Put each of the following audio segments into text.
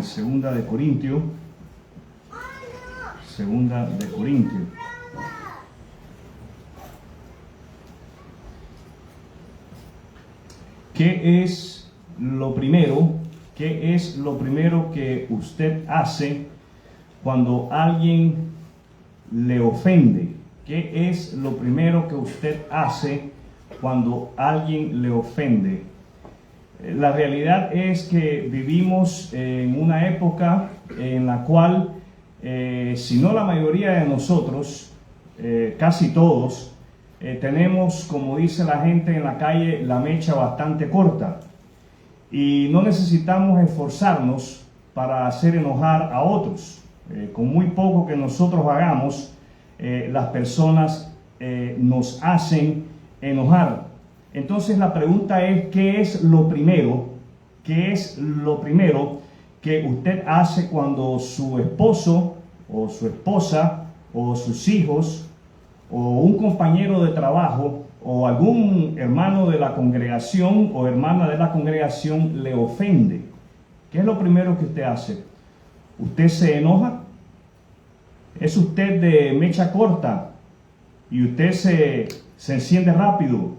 en Segunda de Corintios. Segunda de Corintios. ¿Qué es lo primero? ¿Qué es lo primero que usted hace cuando alguien le ofende? ¿Qué es lo primero que usted hace cuando alguien le ofende? La realidad es que vivimos en una época en la cual, si no la mayoría de nosotros, casi todos, tenemos, como dice la gente en la calle, la mecha bastante corta. Y no necesitamos esforzarnos para hacer enojar a otros. Con muy poco que nosotros hagamos, las personas nos hacen enojar. Entonces la pregunta es, ¿qué es lo primero? ¿Qué es lo primero que usted hace cuando su esposo o su esposa o sus hijos o un compañero de trabajo o algún hermano de la congregación o hermana de la congregación le ofende? ¿Qué es lo primero que usted hace? ¿Usted se enoja? ¿Es usted de mecha corta y usted se enciende rápido?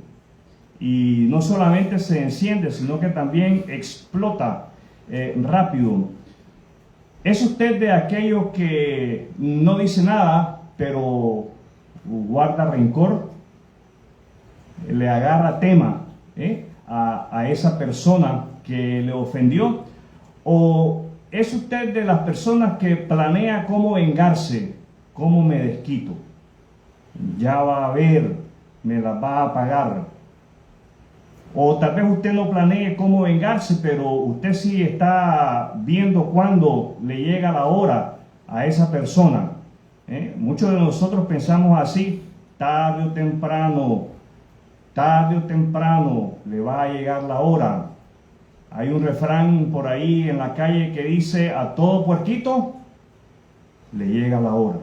Y no solamente se enciende, sino que también explota rápido. ¿Es usted de aquellos que no dice nada, pero guarda rencor? Le agarra tema a esa persona que le ofendió. ¿O es usted de las personas que planea cómo vengarse? ¿Cómo me desquito? Ya va a ver, me las va a pagar. O tal vez usted no planee cómo vengarse, pero usted sí está viendo cuándo le llega la hora a esa persona. Muchos de nosotros pensamos así: tarde o temprano le va a llegar la hora. Hay un refrán por ahí en la calle que dice: a todo puerquito le llega la hora.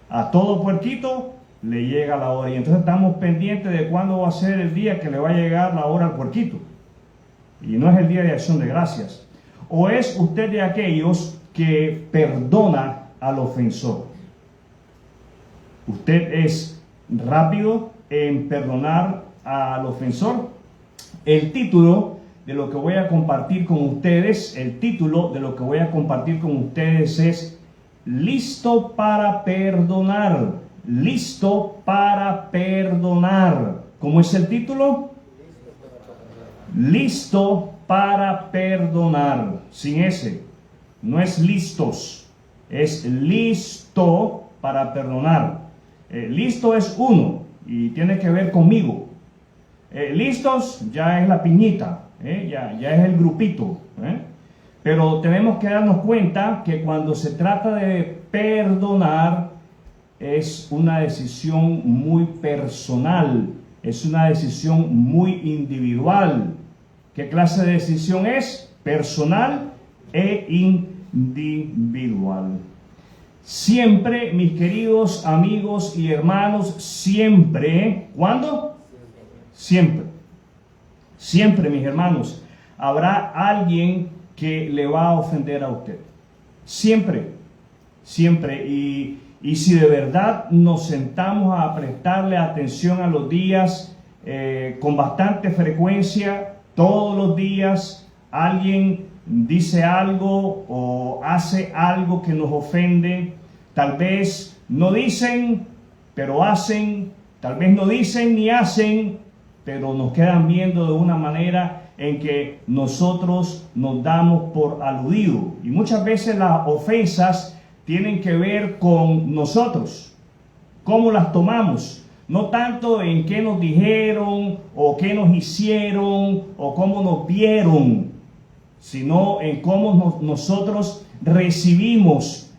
A todo puerquito le llega la hora. Y entonces estamos pendientes de cuándo va a ser el día que le va a llegar la hora al puerquito. Y no es el día de acción de gracias. ¿O es usted de aquellos que perdona al ofensor? ¿Usted es rápido en perdonar al ofensor? El título de lo que voy a compartir con ustedes, es Listo para perdonar. Listo para perdonar. ¿Cómo es el título? Listo para perdonar. Sin ese. No es listos. Es listo para perdonar. Listo es uno y tiene que ver conmigo. Listos ya es la piñita. Ya es el grupito. Pero tenemos que darnos cuenta que cuando se trata de perdonar, es una decisión muy personal, es una decisión muy individual. ¿Qué clase de decisión es? Personal e individual. Siempre, mis queridos amigos y hermanos, siempre, ¿cuándo? Siempre. Siempre, mis hermanos, habrá alguien que le va a ofender a usted. Siempre, siempre. Y si de verdad nos sentamos a prestarle atención a los días con bastante frecuencia, todos los días alguien dice algo o hace algo que nos ofende. Tal vez no dicen, pero hacen. Tal vez no dicen ni hacen, pero nos quedan viendo de una manera en que nosotros nos damos por aludido. Y muchas veces las ofensas tienen que ver con nosotros, cómo las tomamos, no tanto en qué nos dijeron o qué nos hicieron o cómo nos vieron, sino en cómo nosotros recibimos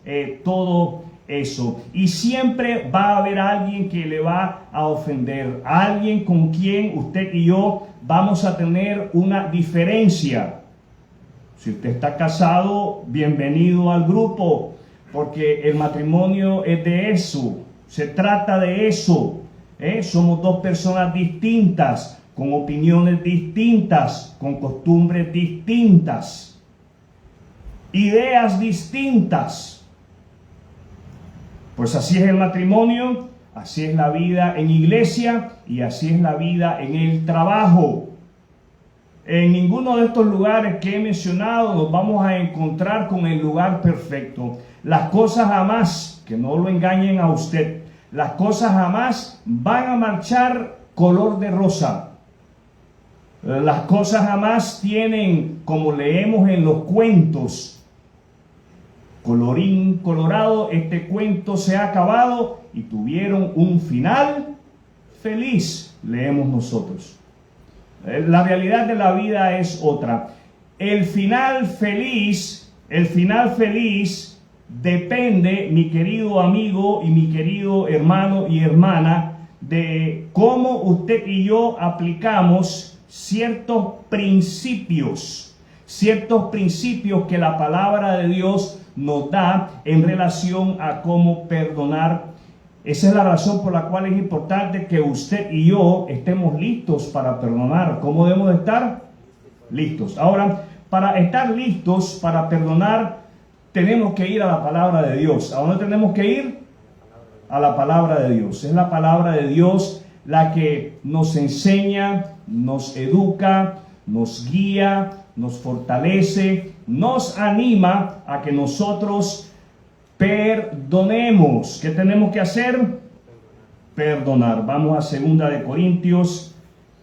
todo eso. Y siempre va a haber alguien que le va a ofender, alguien con quien usted y yo vamos a tener una diferencia. Si usted está casado, bienvenido al grupo, porque el matrimonio es de eso, se trata de eso. Somos dos personas distintas, con opiniones distintas, con costumbres distintas. ideas distintas. Pues así es el matrimonio, así es la vida en iglesia y así es la vida en el trabajo. En ninguno de estos lugares que he mencionado nos vamos a encontrar con el lugar perfecto. Las cosas jamás, que no lo engañen a usted, las cosas jamás van a marchar color de rosa. Las cosas jamás tienen, como leemos en los cuentos, colorín colorado, este cuento se ha acabado y tuvieron un final feliz, leemos nosotros. La realidad de la vida es otra. El final feliz depende, mi querido amigo y mi querido hermano y hermana, de cómo usted y yo aplicamos ciertos principios que la palabra de Dios nos da en relación a cómo perdonar. Esa es la razón por la cual es importante que usted y yo estemos listos para perdonar. ¿Cómo debemos de estar? Listos. Ahora, para estar listos para perdonar, tenemos que ir a la palabra de Dios. ¿A dónde tenemos que ir? A la palabra de Dios. Es la palabra de Dios la que nos enseña, nos educa, nos guía, nos fortalece, nos anima a que nosotros perdonemos. ¿Qué tenemos que hacer? Perdonar. Vamos a 2 de Corintios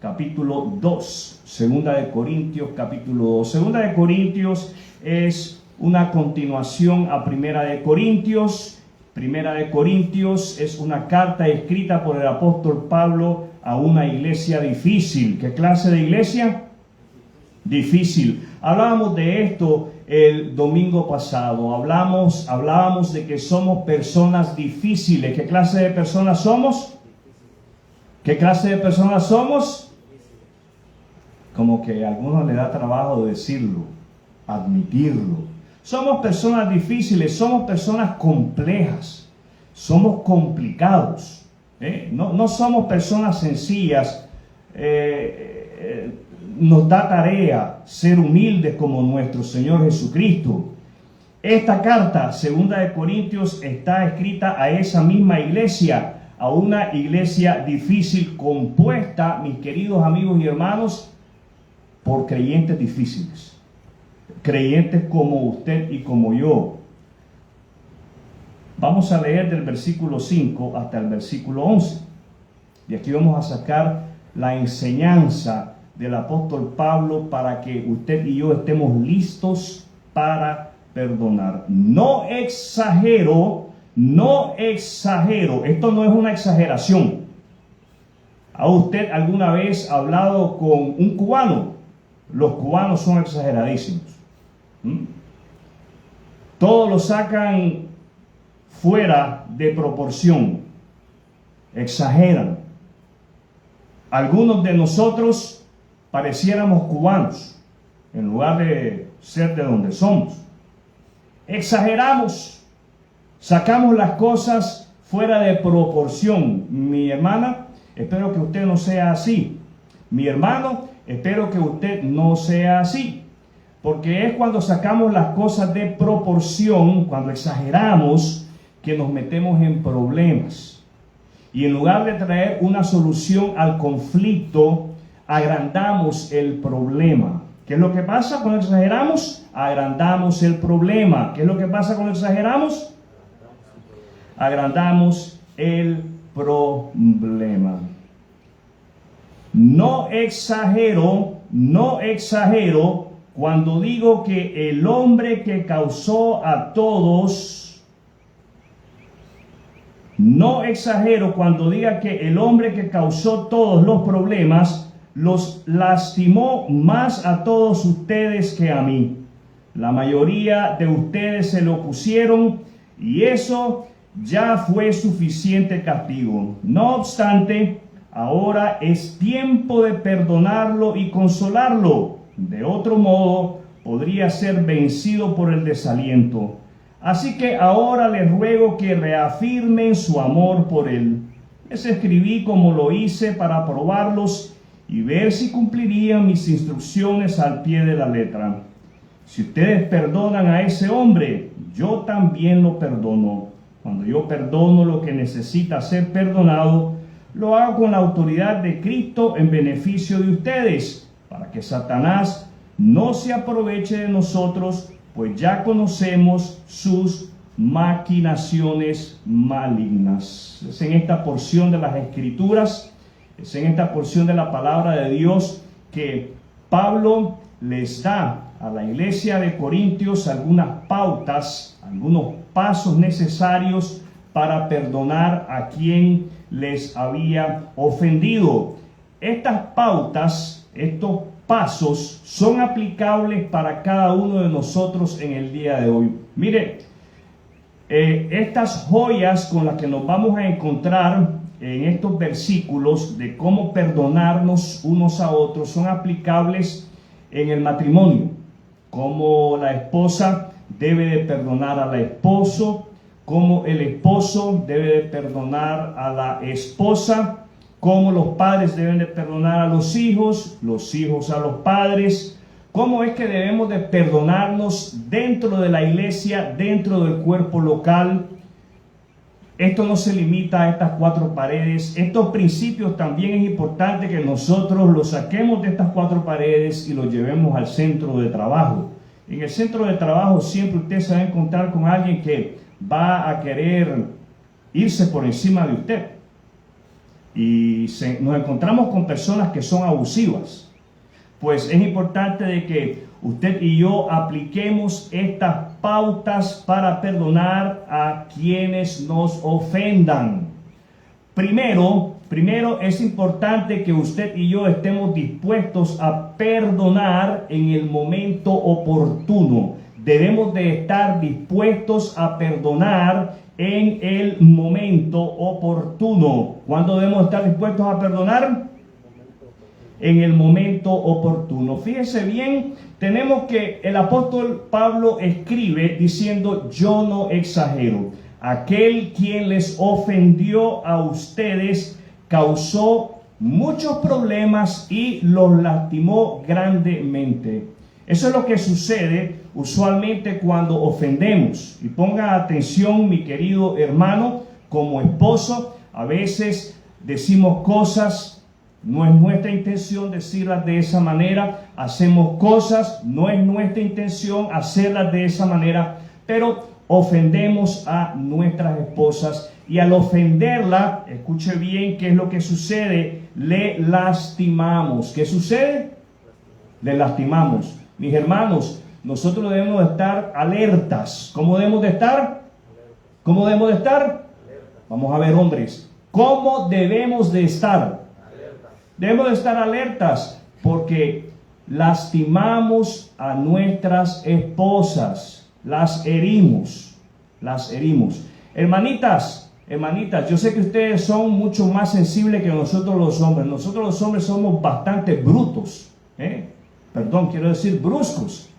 capítulo 2. 2 de Corintios capítulo 2. 2 de Corintios es una continuación a 1 de Corintios. 1 de Corintios es una carta escrita por el apóstol Pablo a una iglesia difícil. ¿Qué clase de iglesia? Difícil. Hablábamos de esto el domingo pasado. Hablábamos de que somos personas difíciles. ¿Qué clase de personas somos? ¿Qué clase de personas somos? Como que a algunos les da trabajo decirlo, admitirlo. Somos personas difíciles, somos personas complejas, somos complicados. No somos personas sencillas. Nos da tarea ser humildes como nuestro Señor Jesucristo. Esta carta, 2 de Corintios, está escrita a esa misma iglesia, a una iglesia difícil, compuesta, mis queridos amigos y hermanos, por creyentes difíciles. Creyentes como usted y como yo. Vamos a leer del versículo 5 hasta el versículo 11. Y aquí vamos a sacar la enseñanza del apóstol Pablo para que usted y yo estemos listos para perdonar. No exagero, esto no es una exageración. ¿Ha usted alguna vez hablado con un cubano? Los cubanos son exageradísimos. Todo lo sacan fuera de proporción, exageran. Algunos de nosotros pareciéramos cubanos en lugar de ser de donde somos. Exageramos, sacamos las cosas fuera de proporción. Mi hermana, espero que usted no sea así. Mi hermano, espero que usted no sea así. Porque es cuando sacamos las cosas de proporción, cuando exageramos, que nos metemos en problemas. Y en lugar de traer una solución al conflicto, agrandamos el problema. ¿Qué es lo que pasa cuando exageramos? Agrandamos el problema. ¿Qué es lo que pasa cuando exageramos? Agrandamos el problema. No exagero cuando digo que el hombre que causó a todos, no exagero cuando diga que el hombre que causó todos los problemas los lastimó más a todos ustedes que a mí. La mayoría de ustedes se lo opusieron y eso ya fue suficiente castigo. No obstante, ahora es tiempo de perdonarlo y consolarlo. De otro modo, podría ser vencido por el desaliento. Así que ahora les ruego que reafirmen su amor por él. Les escribí como lo hice para probarlos y ver si cumplirían mis instrucciones al pie de la letra. Si ustedes perdonan a ese hombre, yo también lo perdono. Cuando yo perdono lo que necesita ser perdonado, lo hago con la autoridad de Cristo en beneficio de ustedes, para que Satanás no se aproveche de nosotros, pues ya conocemos sus maquinaciones malignas. Es en esta porción de las Escrituras, es en esta porción de la palabra de Dios que Pablo les da a la iglesia de Corintios algunas pautas, algunos pasos necesarios para perdonar a quien les había ofendido. Estas pautas, estos pasos son aplicables para cada uno de nosotros en el día de hoy. Mire, estas joyas con las que nos vamos a encontrar en estos versículos de cómo perdonarnos unos a otros son aplicables en el matrimonio. Cómo la esposa debe de perdonar al esposo, cómo el esposo debe de perdonar a la esposa, cómo los padres deben de perdonar a los hijos a los padres, cómo es que debemos de perdonarnos dentro de la iglesia, dentro del cuerpo local. Esto no se limita a estas cuatro paredes. Estos principios también es importante que nosotros los saquemos de estas cuatro paredes y los llevemos al centro de trabajo. En el centro de trabajo siempre usted se va a encontrar con alguien que va a querer irse por encima de usted. Y nos encontramos con personas que son abusivas. Pues es importante de que usted y yo apliquemos estas pautas para perdonar a quienes nos ofendan. Primero es importante que usted y yo estemos dispuestos a perdonar en el momento oportuno. Debemos de estar dispuestos a perdonar en el momento oportuno. ¿Cuándo debemos estar dispuestos a perdonar? En el momento oportuno. Fíjese bien, tenemos que el apóstol Pablo escribe diciendo: yo no exagero. Aquel quien les ofendió a ustedes causó muchos problemas y los lastimó grandemente. Eso es lo que sucede usualmente cuando ofendemos. Y ponga atención, mi querido hermano, como esposo, a veces decimos cosas. No es nuestra intención decirlas de esa manera. Hacemos cosas, no es nuestra intención hacerlas de esa manera, pero ofendemos a nuestras esposas. Y al ofenderla, escuche bien qué es lo que sucede, le lastimamos. ¿Qué sucede? Le lastimamos. Mis hermanos, nosotros debemos de estar alertas. ¿Cómo debemos de estar? ¿Cómo debemos de estar? Vamos a ver, hombres. ¿Cómo debemos de estar? Debemos de estar alertas porque lastimamos a nuestras esposas, las herimos. Hermanitas, yo sé que ustedes son mucho más sensibles que nosotros los hombres. Nosotros los hombres somos bastante brutos, quiero decir bruscos,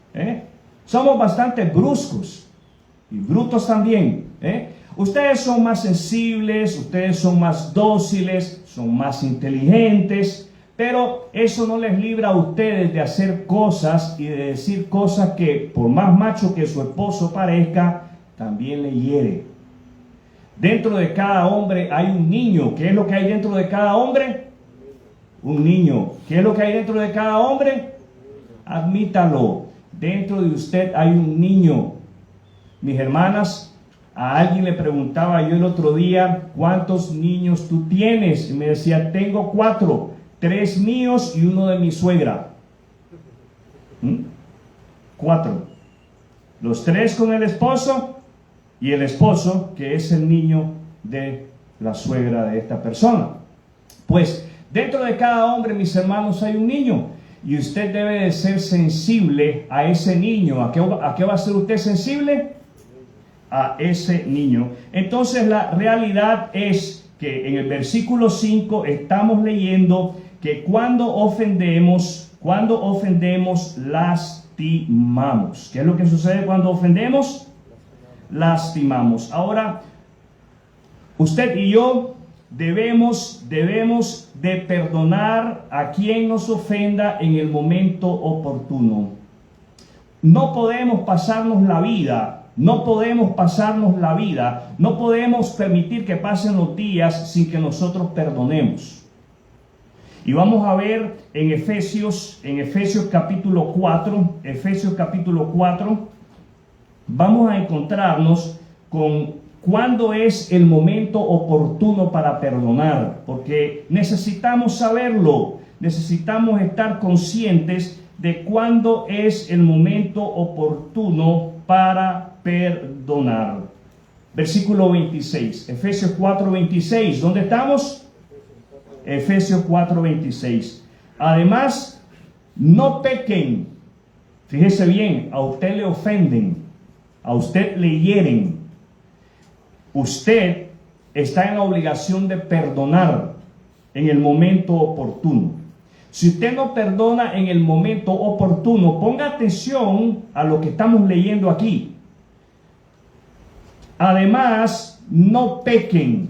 somos bastante bruscos y brutos también, Ustedes son más sensibles, ustedes son más dóciles, son más inteligentes, pero eso no les libra a ustedes de hacer cosas y de decir cosas que, por más macho que su esposo parezca, también le hiere. Dentro de cada hombre hay un niño. ¿Qué es lo que hay dentro de cada hombre? Un niño. ¿Qué es lo que hay dentro de cada hombre? Admítalo. Dentro de usted hay un niño. Mis hermanas, a alguien le preguntaba yo el otro día: ¿cuántos niños tú tienes? Y me decía: tengo 4, 3 míos y uno de mi suegra. 4. Los 3 con el esposo y el esposo que es el niño de la suegra de esta persona. Pues dentro de cada hombre, mis hermanos, hay un niño. Y usted debe de ser sensible a ese niño. ¿A qué va a ser usted sensible? A ese niño. Entonces la realidad es que en el versículo 5 estamos leyendo que cuando ofendemos, lastimamos. ¿Qué es lo que sucede cuando ofendemos? Lastimamos. Ahora, usted y yo debemos de perdonar a quien nos ofenda en el momento oportuno. no podemos pasarnos la vida, no podemos permitir que pasen los días sin que nosotros perdonemos. Y vamos a ver en Efesios capítulo 4, vamos a encontrarnos con cuándo es el momento oportuno para perdonar, porque necesitamos saberlo, necesitamos estar conscientes de cuándo es el momento oportuno para perdonar. Versículo 26, Efesios 4:26, ¿dónde estamos? Efesios 4:26. Además, no pequen. Fíjese bien, a usted le ofenden, a usted le hieren. Usted está en la obligación de perdonar en el momento oportuno. Si usted no perdona en el momento oportuno, ponga atención a lo que estamos leyendo aquí. Además, no pequen.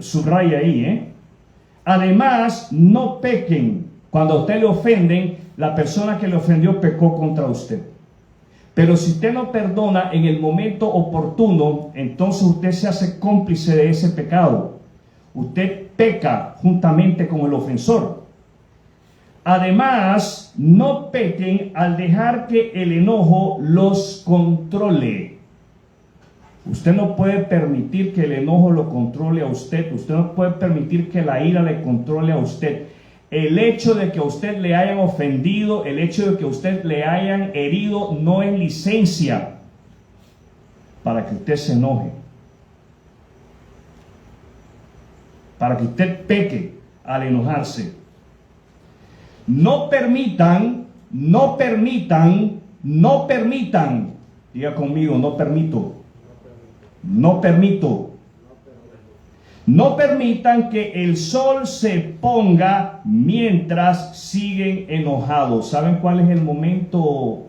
Subraya ahí, Además, no pequen. Cuando a usted le ofenden, la persona que le ofendió pecó contra usted. Pero si usted no perdona en el momento oportuno, entonces usted se hace cómplice de ese pecado. Usted peca juntamente con el ofensor. Además, no pequen al dejar que el enojo los controle. Usted no puede permitir que el enojo lo controle a usted. Usted no puede permitir que la ira le controle a usted. El hecho de que a usted le hayan ofendido, el hecho de que a usted le hayan herido, no es licencia para que usted se enoje, para que usted peque al enojarse. No permitan, diga conmigo, no permito. No permitan que el sol se ponga mientras siguen enojados. ¿Saben cuál es el momento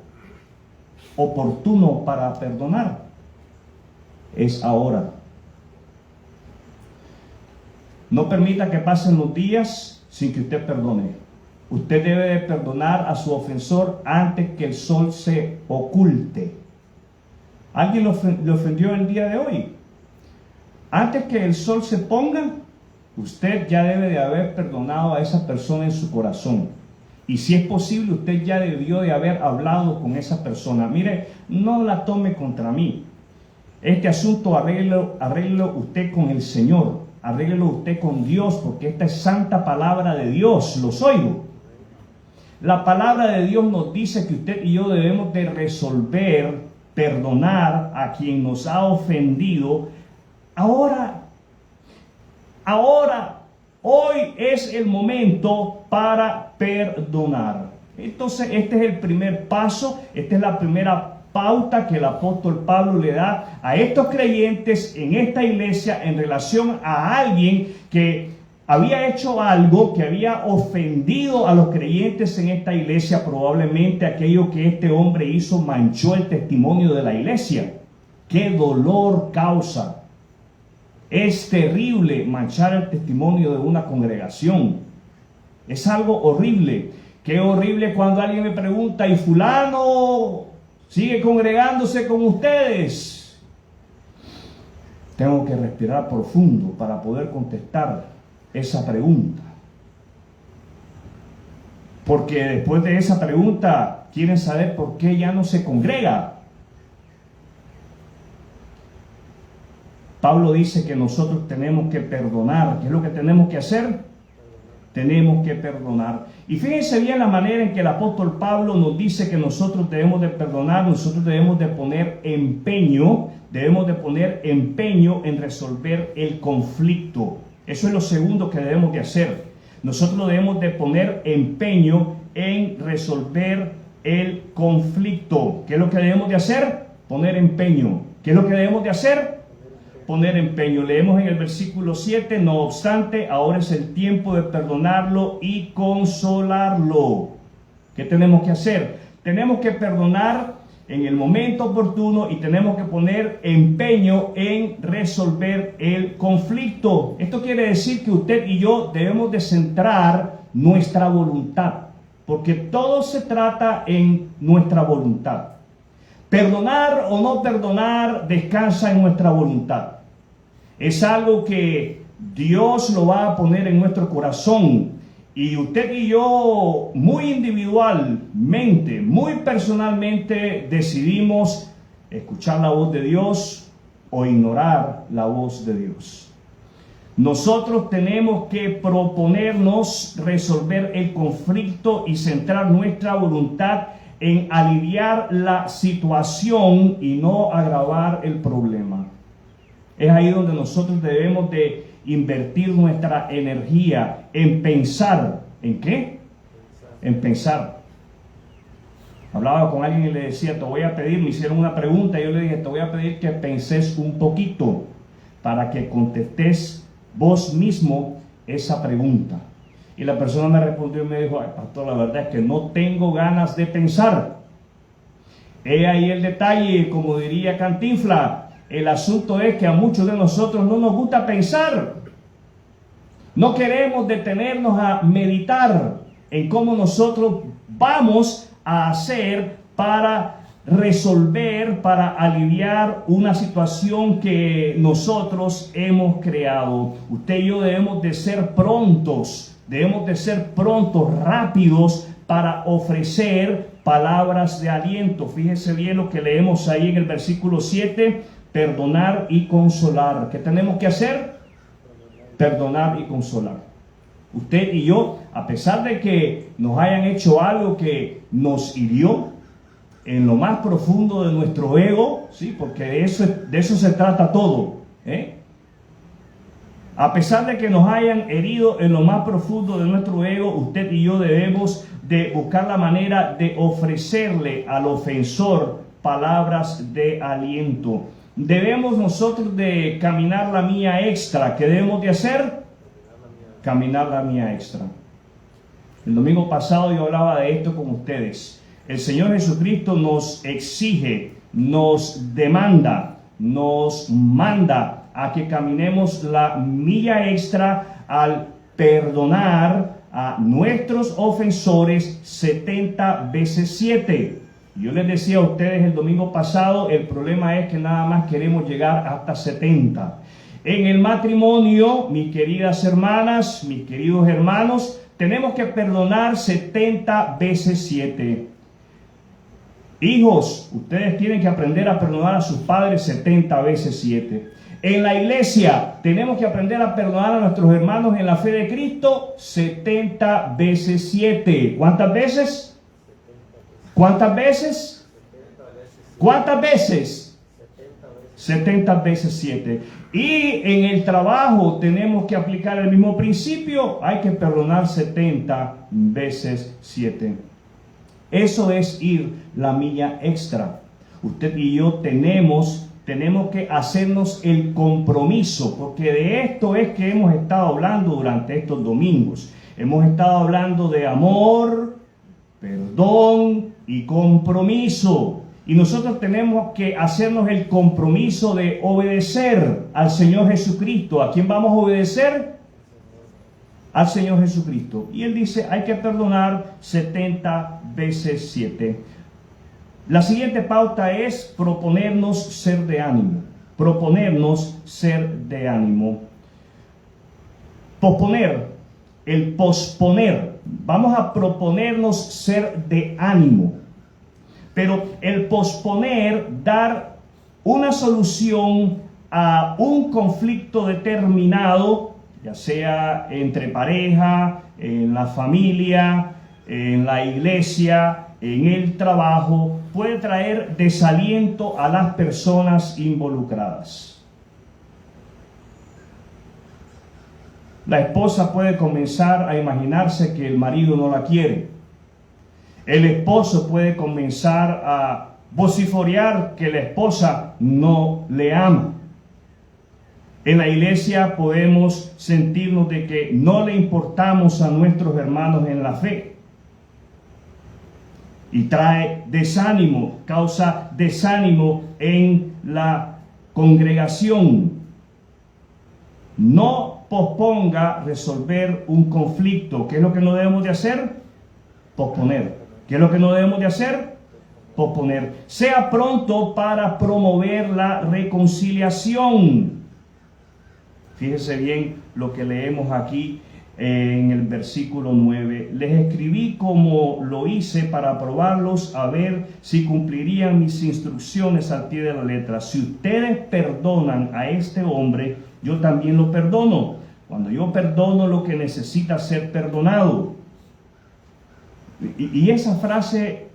oportuno para perdonar? Es ahora. No permita que pasen los días sin que usted perdone. Usted debe de perdonar a su ofensor antes que el sol se oculte. ¿Alguien le ofendió el día de hoy? Antes que el sol se ponga, usted ya debe de haber perdonado a esa persona en su corazón. Y si es posible, usted ya debió de haber hablado con esa persona. Mire, no la tome contra mí. Este asunto arréglelo usted con el Señor. Arréglelo usted con Dios, porque esta es santa palabra de Dios. Los oigo. La palabra de Dios nos dice que usted y yo debemos de resolver, perdonar a quien nos ha ofendido. Ahora, hoy es el momento para perdonar. Entonces, este es el primer paso, esta es la primera pauta que el apóstol Pablo le da a estos creyentes en esta iglesia en relación a alguien que había hecho algo, que había ofendido a los creyentes en esta iglesia. Probablemente aquello que este hombre hizo manchó el testimonio de la iglesia. ¡Qué dolor causa! Es terrible manchar el testimonio de una congregación. Es algo horrible. Qué horrible cuando alguien me pregunta, ¿y fulano sigue congregándose con ustedes? Tengo que respirar profundo para poder contestar esa pregunta. Porque después de esa pregunta quieren saber por qué ya no se congrega. Pablo dice que nosotros tenemos que perdonar. ¿Qué es lo que tenemos que hacer? Tenemos que perdonar. Y fíjense bien la manera en que el apóstol Pablo nos dice que nosotros debemos de perdonar. Nosotros debemos de poner empeño en resolver el conflicto. Eso es lo segundo que debemos de hacer. Nosotros debemos de poner empeño en resolver el conflicto. ¿Qué es lo que debemos de hacer? Poner empeño. ¿Qué es lo que debemos de hacer? Poner empeño. Leemos en el versículo 7, no obstante, ahora es el tiempo de perdonarlo y consolarlo. ¿Qué tenemos que hacer? Tenemos que perdonar en el momento oportuno y tenemos que poner empeño en resolver el conflicto. Esto quiere decir que usted y yo debemos de centrar nuestra voluntad. porque todo se trata en nuestra voluntad. Perdonar o no perdonar descansa en nuestra voluntad. Es algo que Dios lo va a poner en nuestro corazón. Y usted y yo, muy individualmente, muy personalmente, decidimos escuchar la voz de Dios o ignorar la voz de Dios. Nosotros tenemos que proponernos resolver el conflicto y centrar nuestra voluntad en aliviar la situación y no agravar el problema. Es ahí donde nosotros debemos de invertir nuestra energía en pensar. ¿En qué? En pensar. Hablaba con alguien y le decía, te voy a pedir, me hicieron una pregunta y yo le dije, te voy a pedir que penses un poquito para que contestes vos mismo esa pregunta. Y la persona me respondió y me dijo, ay, pastor, la verdad es que no tengo ganas de pensar. He ahí el detalle, como diría Cantinflas, el asunto es que a muchos de nosotros no nos gusta pensar. No queremos detenernos a meditar en cómo nosotros vamos a hacer para resolver, para aliviar una situación que nosotros hemos creado. Usted y yo debemos de ser prontos, rápidos para ofrecer palabras de aliento. Fíjese bien lo que leemos ahí en el versículo 7, perdonar y consolar. ¿Qué tenemos que hacer? Perdonar y consolar. Usted y yo, a pesar de que nos hayan hecho algo que nos hirió en lo más profundo de nuestro ego, ¿sí? Porque de eso se trata todo, A pesar de que nos hayan herido en lo más profundo de nuestro ego, usted y yo debemos de buscar la manera de ofrecerle al ofensor palabras de aliento. Debemos nosotros de caminar la milla extra. ¿Qué debemos de hacer? Caminar la milla extra. El domingo pasado yo hablaba de esto con ustedes. El Señor Jesucristo nos exige, nos demanda, nos manda a que caminemos la milla extra al perdonar a nuestros ofensores 70 veces 7. Yo les decía a ustedes el domingo pasado, el problema es que nada más queremos llegar hasta 70. En el matrimonio, mis queridas hermanas, mis queridos hermanos, tenemos que perdonar 70 veces 7. Hijos, ustedes tienen que aprender a perdonar a sus padres 70 veces 7. En la iglesia tenemos que aprender a perdonar a nuestros hermanos en la fe de Cristo 70 veces 7. ¿Cuántas veces? ¿Cuántas veces? ¿Cuántas veces? 70 veces 7. Y en el trabajo tenemos que aplicar el mismo principio. Hay que perdonar 70 veces 7. Eso es ir la milla extra. Usted y yo tenemos que hacernos el compromiso, porque de esto es que hemos estado hablando durante estos domingos. Hemos estado hablando de amor, perdón y compromiso. Y nosotros tenemos que hacernos el compromiso de obedecer al Señor Jesucristo. ¿A quién vamos a obedecer? Al Señor Jesucristo. Y Él dice, hay que perdonar 70 veces 7. La siguiente pauta es proponernos ser de ánimo. Proponernos ser de ánimo. Posponer. El posponer. Vamos a proponernos ser de ánimo. Pero el posponer, dar una solución a un conflicto determinado, ya sea entre pareja, en la familia, en la iglesia, en el trabajo, puede traer desaliento a las personas involucradas. La esposa puede comenzar a imaginarse que el marido no la quiere. El esposo puede comenzar a vociferar que la esposa no le ama. En la iglesia podemos sentirnos de que no le importamos a nuestros hermanos en la fe. Y trae desánimo, causa desánimo en la congregación. No posponga resolver un conflicto. ¿Qué es lo que no debemos de hacer? Posponer. ¿Qué es lo que no debemos de hacer? Posponer. Sea pronto para promover la reconciliación. Fíjese bien lo que leemos aquí en el versículo 9. Les escribí como lo hice para probarlos a ver si cumplirían mis instrucciones al pie de la letra. Si ustedes perdonan a este hombre, yo también lo perdono. Cuando yo perdono lo que necesita ser perdonado. Y esa frase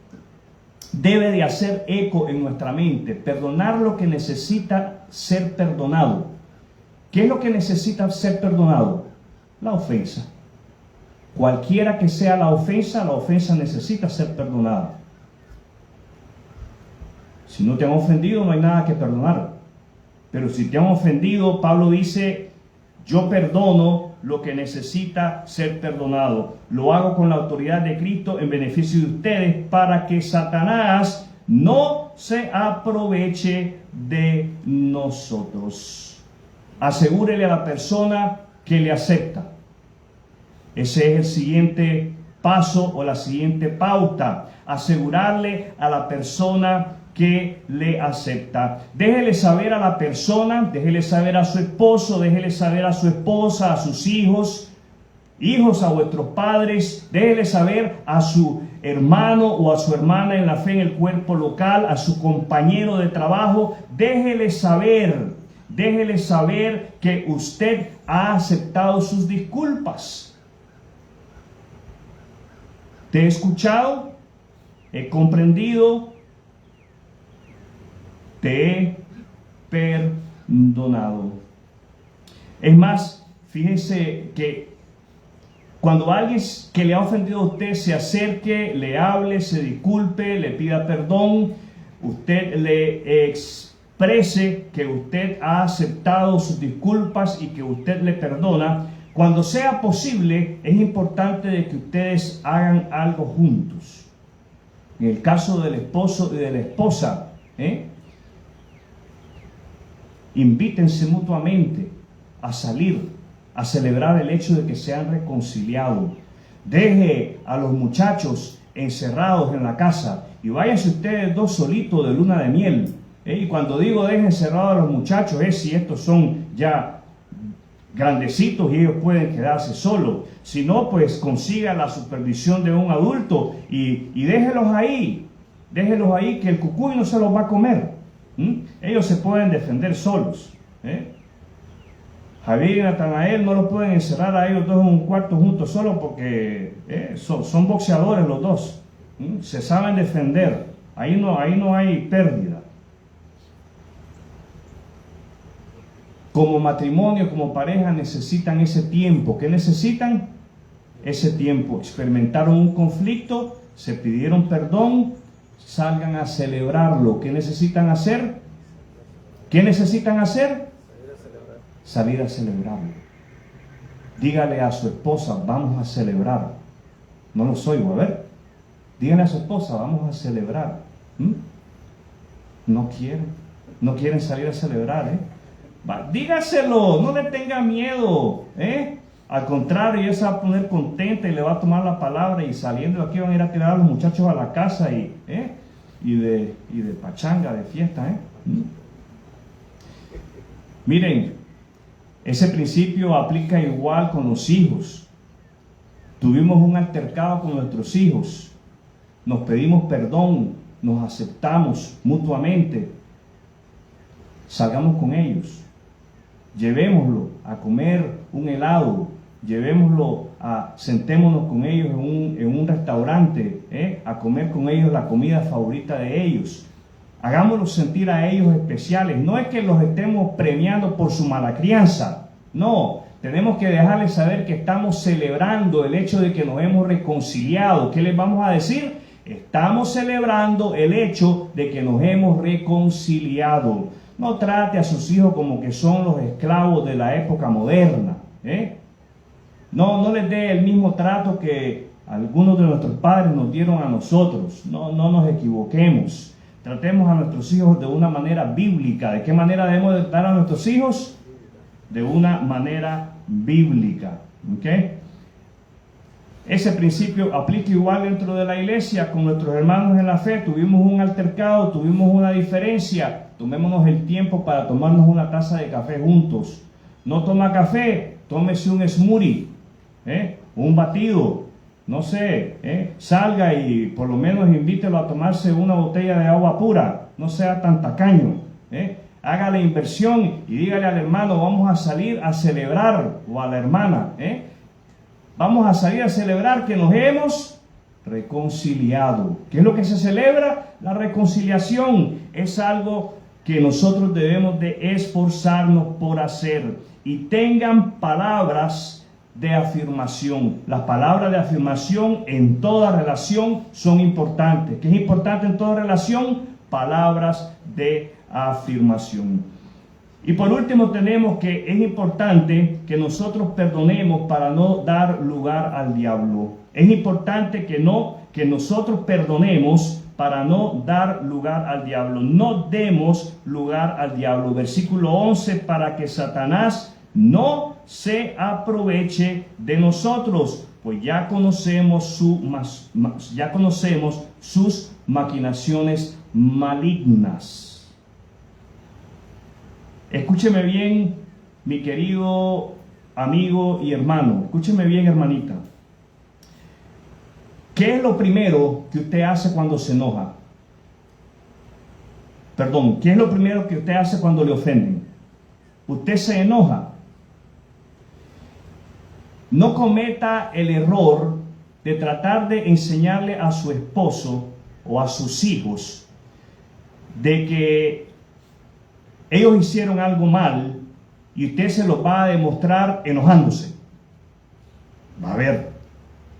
debe de hacer eco en nuestra mente. Perdonar lo que necesita ser perdonado. ¿Qué es lo que necesita ser perdonado? La ofensa. Cualquiera que sea la ofensa necesita ser perdonada. Si no te han ofendido, no hay nada que perdonar. Pero si te han ofendido, Pablo dice, yo perdono lo que necesita ser perdonado. Lo hago con la autoridad de Cristo en beneficio de ustedes para que Satanás no se aproveche de nosotros. Asegúrele a la persona que le acepta. Ese es el siguiente paso o la siguiente pauta. Asegurarle a la persona que le acepta. Déjele saber a la persona, déjele saber a su esposo, déjele saber a su esposa, a sus hijos, hijos a vuestros padres, déjele saber a su hermano o a su hermana en la fe en el cuerpo local, a su compañero de trabajo, déjele saber que usted ha aceptado sus disculpas. Te he escuchado, he comprendido, te he perdonado. Es más, fíjese que cuando alguien que le ha ofendido a usted se acerque, le hable, se disculpe, le pida perdón, usted le exprese que usted ha aceptado sus disculpas y que usted le perdona. Cuando sea posible, es importante de que ustedes hagan algo juntos. En el caso del esposo y de la esposa, invítense mutuamente a salir, a celebrar el hecho de que se han reconciliado. Deje a los muchachos encerrados en la casa y váyanse ustedes dos solitos de luna de miel. Y cuando digo dejen encerrados a los muchachos es si estos son ya grandecitos y ellos pueden quedarse solos. Si no, pues consiga la supervisión de un adulto y déjelos ahí que el cucuy no se los va a comer. Ellos se pueden defender solos. Javier y Natanael no los pueden encerrar a ellos dos en un cuarto juntos solo porque son boxeadores los dos. Se saben defender. Ahí no hay pérdida. Como matrimonio, como pareja, necesitan ese tiempo. ¿Qué necesitan? Ese tiempo. Experimentaron un conflicto, se pidieron perdón, salgan a celebrarlo. ¿Qué necesitan hacer? ¿Qué necesitan hacer? Salir a celebrarlo. Dígale a su esposa, vamos a celebrar. No los oigo, a ver. Díganle a su esposa, vamos a celebrar. No quieren salir a celebrar, dígaselo, no le tenga miedo, al contrario, ella se va a poner contenta y le va a tomar la palabra y saliendo de aquí van a ir a tirar a los muchachos a la casa y de pachanga, de fiesta, Miren, ese principio aplica igual con los hijos. Tuvimos un altercado con nuestros hijos, nos pedimos perdón, nos aceptamos mutuamente, salgamos con ellos. Llevémoslo a comer un helado, sentémonos con ellos en un restaurante, a comer con ellos la comida favorita de ellos. Hagámoslos sentir a ellos especiales. No es que los estemos premiando por su mala crianza, no. Tenemos que dejarles saber que estamos celebrando el hecho de que nos hemos reconciliado. ¿Qué les vamos a decir? Estamos celebrando el hecho de que nos hemos reconciliado. No trate a sus hijos como que son los esclavos de la época moderna. No les dé el mismo trato que algunos de nuestros padres nos dieron a nosotros. No nos equivoquemos. Tratemos a nuestros hijos de una manera bíblica. ¿De qué manera debemos de tratar a nuestros hijos? De una manera bíblica. Ese principio aplica igual dentro de la iglesia con nuestros hermanos en la fe. Tuvimos un altercado, tuvimos una diferencia. Tomémonos el tiempo para tomarnos una taza de café juntos. No toma café, tómese un smoothie, un batido, no sé, salga y por lo menos invítelo a tomarse una botella de agua pura. No sea tan tacaño, haga la inversión y dígale al hermano, vamos a salir a celebrar, o a la hermana, vamos a salir a celebrar que nos hemos reconciliado. ¿Qué es lo que se celebra? La reconciliación. Es algo que nosotros debemos de esforzarnos por hacer. Y tengan palabras de afirmación. Las palabras de afirmación en toda relación son importantes. ¿Qué es importante en toda relación? Palabras de afirmación. Y por último tenemos que es importante que nosotros perdonemos para no dar lugar al diablo. Es importante que nosotros perdonemos para no dar lugar al diablo. No demos lugar al diablo. Versículo 11, para que Satanás no se aproveche de nosotros, pues ya conocemos sus maquinaciones malignas. Escúcheme bien, mi querido amigo y hermano. Escúcheme bien, hermanita. ¿Qué es lo primero que usted hace cuando se enoja? Perdón, ¿qué es lo primero que usted hace cuando le ofenden? Usted se enoja. No cometa el error de tratar de enseñarle a su esposo o a sus hijos de que ellos hicieron algo mal y usted se lo va a demostrar enojándose. Va a ver,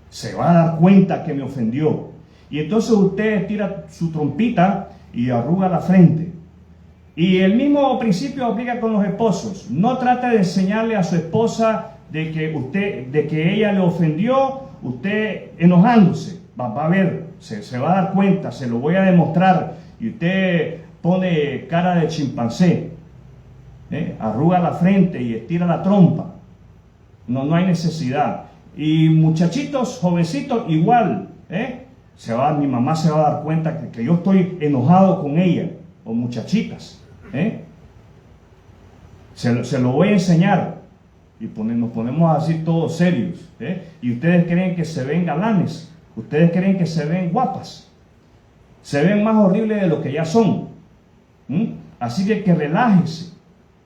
se va a dar cuenta que me ofendió. Y entonces usted tira su trompita y arruga la frente. Y el mismo principio aplica con los esposos. No trate de enseñarle a su esposa de que ella le ofendió, usted enojándose. Va a ver, se va a dar cuenta, se lo voy a demostrar. Y usted pone cara de chimpancé, arruga la frente y estira la trompa. No hay necesidad. Y muchachitos, jovencitos, igual, mi mamá se va a dar cuenta que yo estoy enojado con ella, o muchachitas, se lo voy a enseñar, y nos ponemos así todos serios, y ustedes creen que se ven galanes, ustedes creen que se ven guapas, se ven más horribles de lo que ya son. Así que relájese.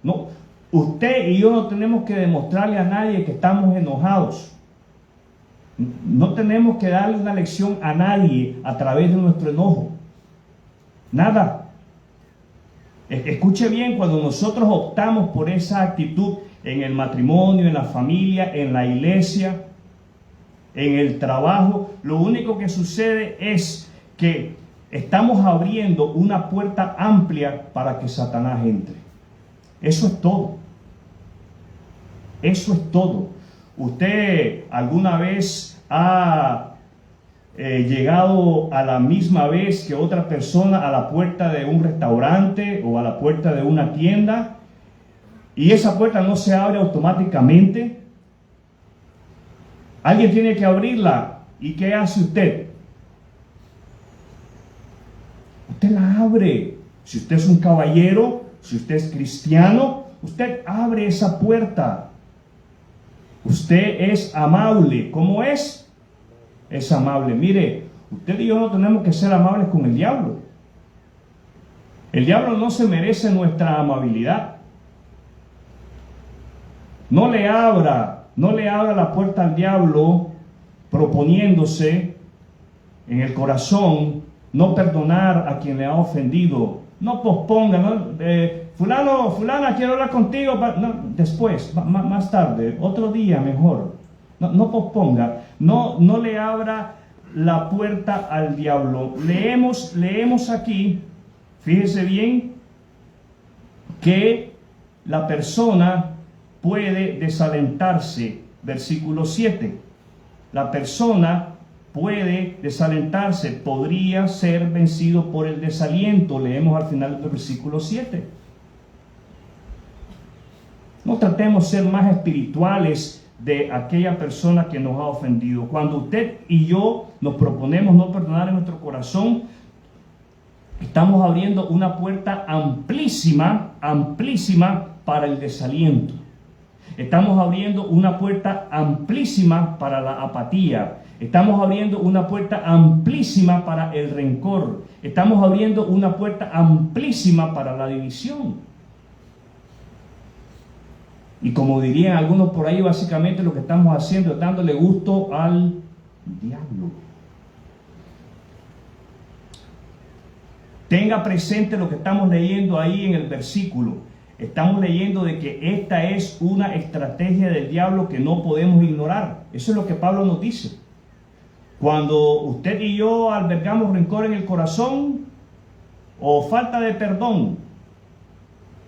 No, usted y yo no tenemos que demostrarle a nadie que estamos enojados. No tenemos que darle una lección a nadie a través de nuestro enojo. Nada. Escuche bien, cuando nosotros optamos por esa actitud en el matrimonio, en la familia, en la iglesia, en el trabajo, lo único que sucede es que estamos abriendo una puerta amplia para que Satanás entre. Eso es todo. Eso es todo. ¿Usted alguna vez ha llegado a la misma vez que otra persona a la puerta de un restaurante o a la puerta de una tienda y esa puerta no se abre automáticamente? Alguien tiene que abrirla. ¿Y qué hace usted? Usted la abre. Si usted es un caballero, si usted es cristiano, usted abre esa puerta. Usted es amable. ¿Cómo es? Es amable. Mire, usted y yo no tenemos que ser amables con el diablo. El diablo no se merece nuestra amabilidad. No le abra la puerta al diablo proponiéndose en el corazón no perdonar a quien le ha ofendido. No posponga, ¿no? Fulana, quiero hablar contigo. No, después, más tarde, otro día mejor. No posponga, no le abra la puerta al diablo. Leemos aquí, fíjese bien, que la persona puede desalentarse. Versículo 7. La persona puede desalentarse, podría ser vencido por el desaliento. Leemos al final del versículo 7. No tratemos de ser más espirituales de aquella persona que nos ha ofendido. Cuando usted y yo nos proponemos no perdonar en nuestro corazón, estamos abriendo una puerta amplísima, amplísima para el desaliento. Estamos abriendo una puerta amplísima para la apatía. Estamos abriendo una puerta amplísima para el rencor. Estamos abriendo una puerta amplísima para la división. Y como dirían algunos por ahí, básicamente lo que estamos haciendo es dándole gusto al diablo. Tenga presente lo que estamos leyendo ahí en el versículo. Estamos leyendo de que esta es una estrategia del diablo que no podemos ignorar. Eso es lo que Pablo nos dice. Cuando usted y yo albergamos rencor en el corazón o falta de perdón,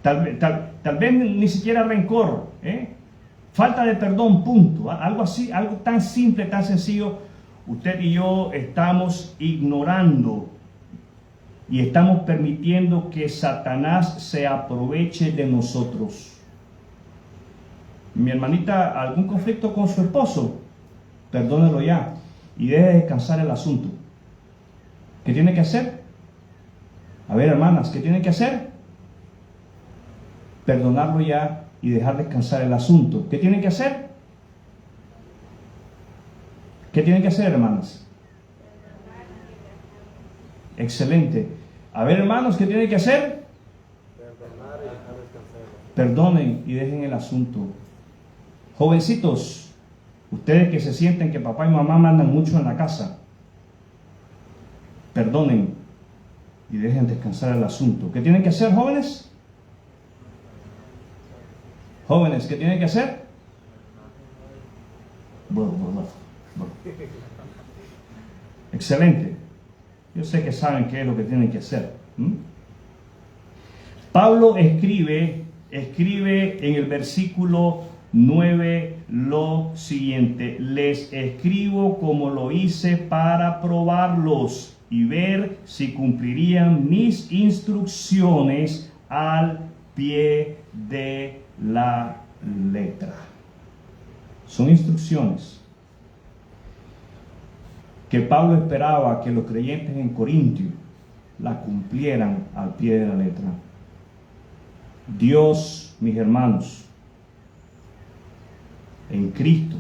tal vez ni siquiera rencor, falta de perdón, punto. Algo así, algo tan simple, tan sencillo, usted y yo estamos ignorando y estamos permitiendo que Satanás se aproveche de nosotros. Mi hermanita, ¿algún conflicto con su esposo? Perdónelo ya y deje descansar el asunto. ¿Qué tiene que hacer? A ver, hermanas, ¿qué tiene que hacer? Perdonarlo ya y dejar descansar el asunto. ¿Qué tiene que hacer? ¿Qué tienen que hacer, hermanas? Excelente. A ver, hermanos, ¿qué tienen que hacer? Perdonen y dejen el asunto. Jovencitos, ustedes que se sienten que papá y mamá mandan mucho en la casa, perdonen y dejen descansar el asunto. ¿Qué tienen que hacer, jóvenes? Jóvenes, ¿qué tienen que hacer? Bueno. Excelente. Yo sé que saben qué es lo que tienen que hacer. Pablo escribe en el versículo 9 lo siguiente: les escribo como lo hice para probarlos y ver si cumplirían mis instrucciones al pie de la letra. Son instrucciones que Pablo esperaba que los creyentes en Corintio la cumplieran al pie de la letra. Dios, mis hermanos, en Cristo,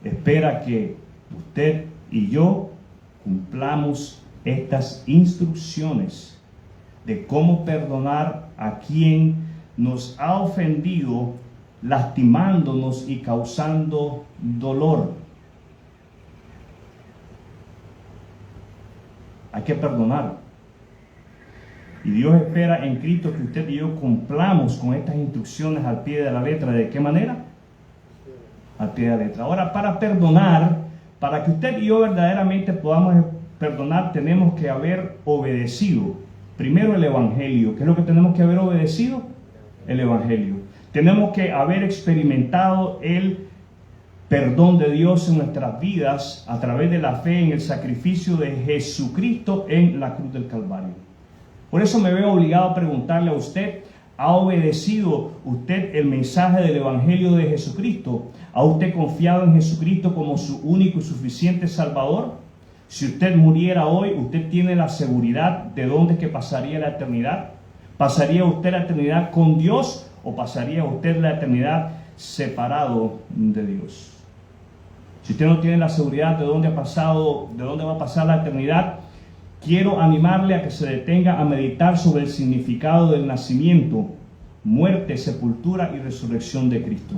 espera que usted y yo cumplamos estas instrucciones de cómo perdonar a quien nos ha ofendido, lastimándonos y causando dolor. Hay que perdonar. Y Dios espera en Cristo que usted y yo cumplamos con estas instrucciones al pie de la letra. ¿De qué manera? Al pie de la letra. Ahora, para perdonar, para que usted y yo verdaderamente podamos perdonar, tenemos que haber obedecido primero el Evangelio. ¿Qué es lo que tenemos que haber obedecido? El Evangelio. Tenemos que haber experimentado el perdón de Dios en nuestras vidas a través de la fe en el sacrificio de Jesucristo en la cruz del Calvario. Por eso me veo obligado a preguntarle a usted: ¿ha obedecido usted el mensaje del Evangelio de Jesucristo? ¿Ha usted confiado en Jesucristo como su único y suficiente Salvador? Si usted muriera hoy, ¿usted tiene la seguridad de dónde es que pasaría la eternidad? ¿Pasaría usted la eternidad con Dios o pasaría usted la eternidad separado de Dios? Si usted no tiene la seguridad de dónde va a pasar la eternidad, quiero animarle a que se detenga a meditar sobre el significado del nacimiento, muerte, sepultura y resurrección de Cristo.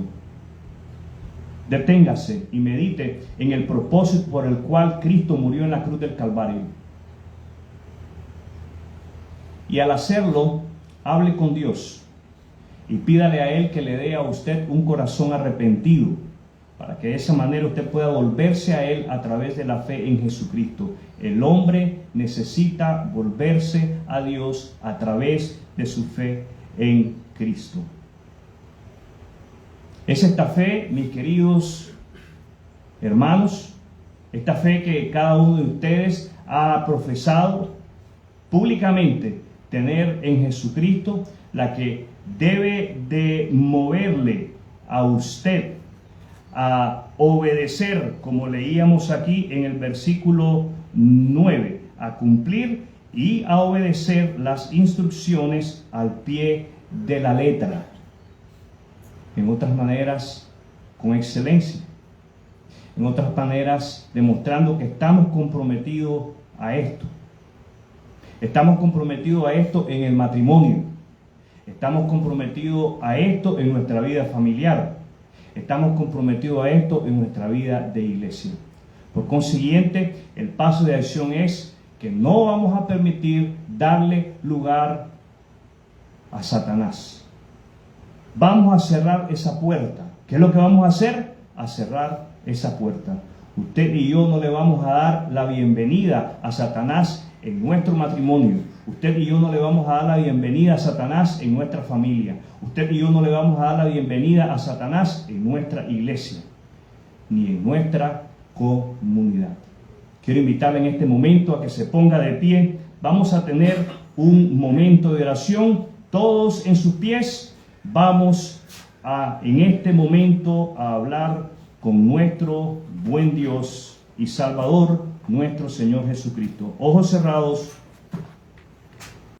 Deténgase y medite en el propósito por el cual Cristo murió en la cruz del Calvario. Y al hacerlo, hable con Dios y pídale a Él que le dé a usted un corazón arrepentido, para que de esa manera usted pueda volverse a Él a través de la fe en Jesucristo. El hombre necesita volverse a Dios a través de su fe en Cristo. Es esta fe, mis queridos hermanos, esta fe que cada uno de ustedes ha profesado públicamente tener en Jesucristo, la que debe de moverle a usted a obedecer, como leíamos aquí en el versículo 9, a cumplir y a obedecer las instrucciones al pie de la letra. En otras maneras, con excelencia. En otras maneras, demostrando que estamos comprometidos a esto. Estamos comprometidos a esto en el matrimonio. Estamos comprometidos a esto en nuestra vida familiar. Estamos comprometidos a esto en nuestra vida de iglesia. Por consiguiente, el paso de acción es que no vamos a permitir darle lugar a Satanás. Vamos a cerrar esa puerta. ¿Qué es lo que vamos a hacer? A cerrar esa puerta. Usted y yo no le vamos a dar la bienvenida a Satanás en nuestro matrimonio. Usted y yo no le vamos a dar la bienvenida a Satanás en nuestra familia. Usted y yo no le vamos a dar la bienvenida a Satanás en nuestra iglesia, ni en nuestra comunidad. Quiero invitarle en este momento a que se ponga de pie. Vamos a tener un momento de oración, todos en sus pies. Vamos a, en este momento, a hablar con nuestro buen Dios y Salvador, nuestro Señor Jesucristo. Ojos cerrados.